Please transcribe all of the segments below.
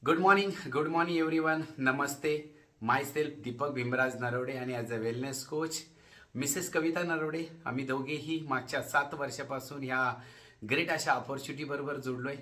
Good morning everyone. नमस्ते. Myself Deepak Bhimraj Narode आणि as a wellness coach Mrs Kavita Narode. आम्ही दोघेही मागच्या 7 वर्षापासून ह्या ग्रेट अशा ऑपॉर्च्युनिटीबरोबर जोडलोय.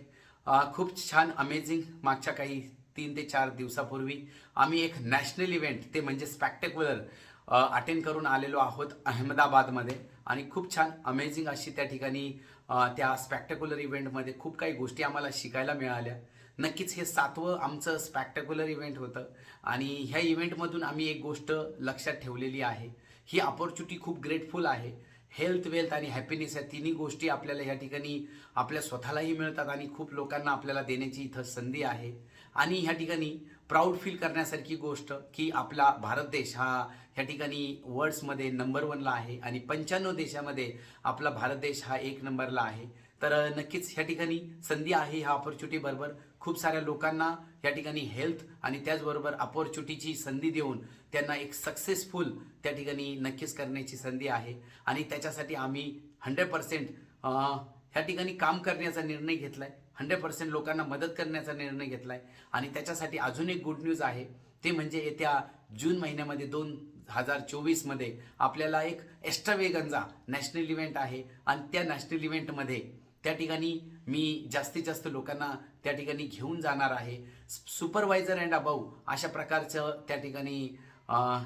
खूप छान अमेझिंग. मागच्या काही 3 ते 4 दिवसापूर्वी आम्ही एक नॅशनल इव्हेंट ते म्हणजे स्पॅक्टेक्युलर अटेंड करून आलेलो आहोत अहमदाबादमध्ये आणि खूप छान अमेझिंग अशी त्या ठिकाणी त्या स्पॅक्टेक्युलर इव्हेंटमध्ये खूप काही गोष्टी आम्हाला शिकायला मिळाल्या. नक्कीच हे 7वं आमचं स्पॅक्टेक्युलर इव्हेंट होतं आणि ह्या इव्हेंटमधून आम्ही एक गोष्ट लक्षात ठेवलेली आहे. ही अपॉर्च्युनिटी खूप ग्रेटफुल आहे. हेल्थ, वेल्थ आणि हॅपीनेस या तिन्ही गोष्टी आपल्याला ह्या ठिकाणी आपल्या स्वतःलाही मिळतात आणि खूप लोकांना आपल्याला देण्याची इथं संधी आहे. आणि ह्या ठिकाणी प्राऊड फील करण्यासारखी गोष्ट की आपला भारत देश हा ह्या ठिकाणी वर्ल्ड्समध्ये नंबर 1ला आहे आणि 95 देशामध्ये आपला भारत देश हा 1 नंबरला आहे. तर नक्कीच ह्या ठिकाणी संधी आहे. ह्या ऑपॉर्च्युनिटी बरोबर खूप साऱ्या लोकांना या ठिकाणी हेल्थ आणि त्याचबरोबर अपॉर्च्युनिटीची संधी देऊन त्यांना एक सक्सेसफुल त्या ठिकाणी नक्कीच करण्याची संधी आहे आणि त्याच्यासाठी आम्ही 100% ह्या ठिकाणी काम करण्याचा निर्णय घेतलाय. 100% लोकांना मदत करण्याचा निर्णय घेतलाय आणि त्याच्यासाठी अजून एक गुड न्यूज आहे. ते म्हणजे येत्या जून महिन्यामध्ये 2024 मध्ये आपल्याला एक एक्स्ट्रावेगन्झा नॅशनल इव्हेंट आहे आणि त्या नॅशनल इव्हेंटमध्ये त्या ठिकाणी मी जास्तीत जास्त लोकांना त्या ठिकाणी घेऊन जाणार आहे. सुपरवायझर अँड अबाऊ अशा प्रकारचं त्या ठिकाणी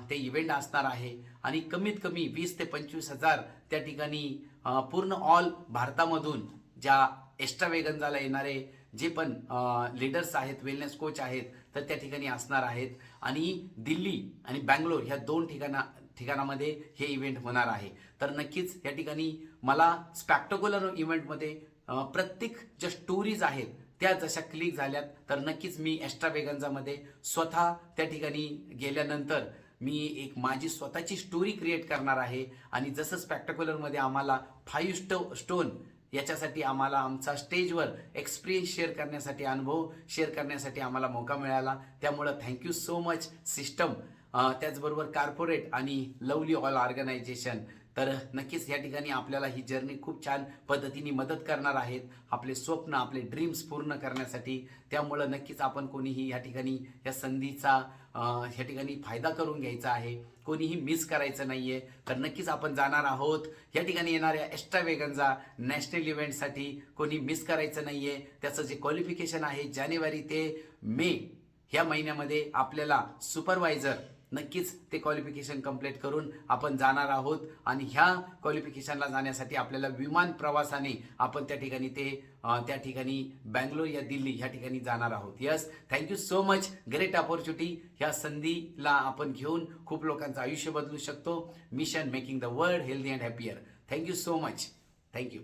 ते इव्हेंट असणार आहे आणि कमीत कमी 20 ते 25 हजार त्या ठिकाणी पूर्ण ऑल भारतामधून ज्या एक्स्ट्रावेगन्झाला येणारे जे पण लीडर्स आहेत, वेलनेस कोच आहेत, तर त्या ठिकाणी असणार आहेत आणि दिल्ली आणि बँगलोर ह्या 2 ठिकाणामध्ये हे इव्हेंट होणार आहे. तर नक्कीच या ठिकाणी मला स्पॅक्टेक्युलर इव्हेंटमध्ये प्रत्येक ज्या स्टोरीज आहेत त्या जशा क्लिक झाल्यात तर नक्कीच मी एक्स्ट्रावेगन्झामध्ये स्वतः त्या ठिकाणी गेल्यानंतर मी एक माझी स्वतःची स्टोरी क्रिएट करणार आहे आणि जसं स्पॅक्टेक्युलरमध्ये आम्हाला 5 स्टोन याच्यासाठी आम्हाला आमचा स्टेजवर एक्सपिरियन्स शेअर करण्यासाठी, अनुभव शेअर करण्यासाठी आम्हाला मौका मिळाला. त्यामुळं थँक्यू सो मच सिस्टम, त्याचबरोबर कॉर्पोरेट आणि लवली ऑल ऑर्गनायझेशन. तर नक्कीच या ठिकाणी आपल्याला ही जर्नी खूप छान पद्धतीने मदत करणार आहेत आपले स्वप्न, आपले ड्रीम्स पूर्ण करण्यासाठी. त्यामुळं नक्कीच आपण कोणीही या ठिकाणी या संधीचा ह्या ठिकाणी फायदा करून घ्यायचा आहे. कोणीही मिस करायचं नाहीये. तर नक्कीच आपण जाणार आहोत या ठिकाणी येणाऱ्या एक्स्ट्रावेगन्झा नॅशनल इव्हेंटसाठी. कोणी मिस करायचं नाहीये. त्याचं जे क्वालिफिकेशन आहे जानेवारी ते मे ह्या महिन्यामध्ये आपल्याला सुपरवायझर नक्कीच ते क्वालिफिकेशन कंप्लीट करून आपण जाणार आहोत आणि ह्या क्वालिफिकेशनला जाण्यासाठी आपल्याला विमान प्रवासाने आपण त्या ठिकाणी बँगलोर या दिल्ली ह्या ठिकाणी जाणार आहोत. Yes, thank you so much. Great opportunity. ह्या संधीला आपण घेऊन खूप लोकांचं आयुष्य बदलू शकतो. Mission making the world healthy and happier. Thank you so much. Thank you.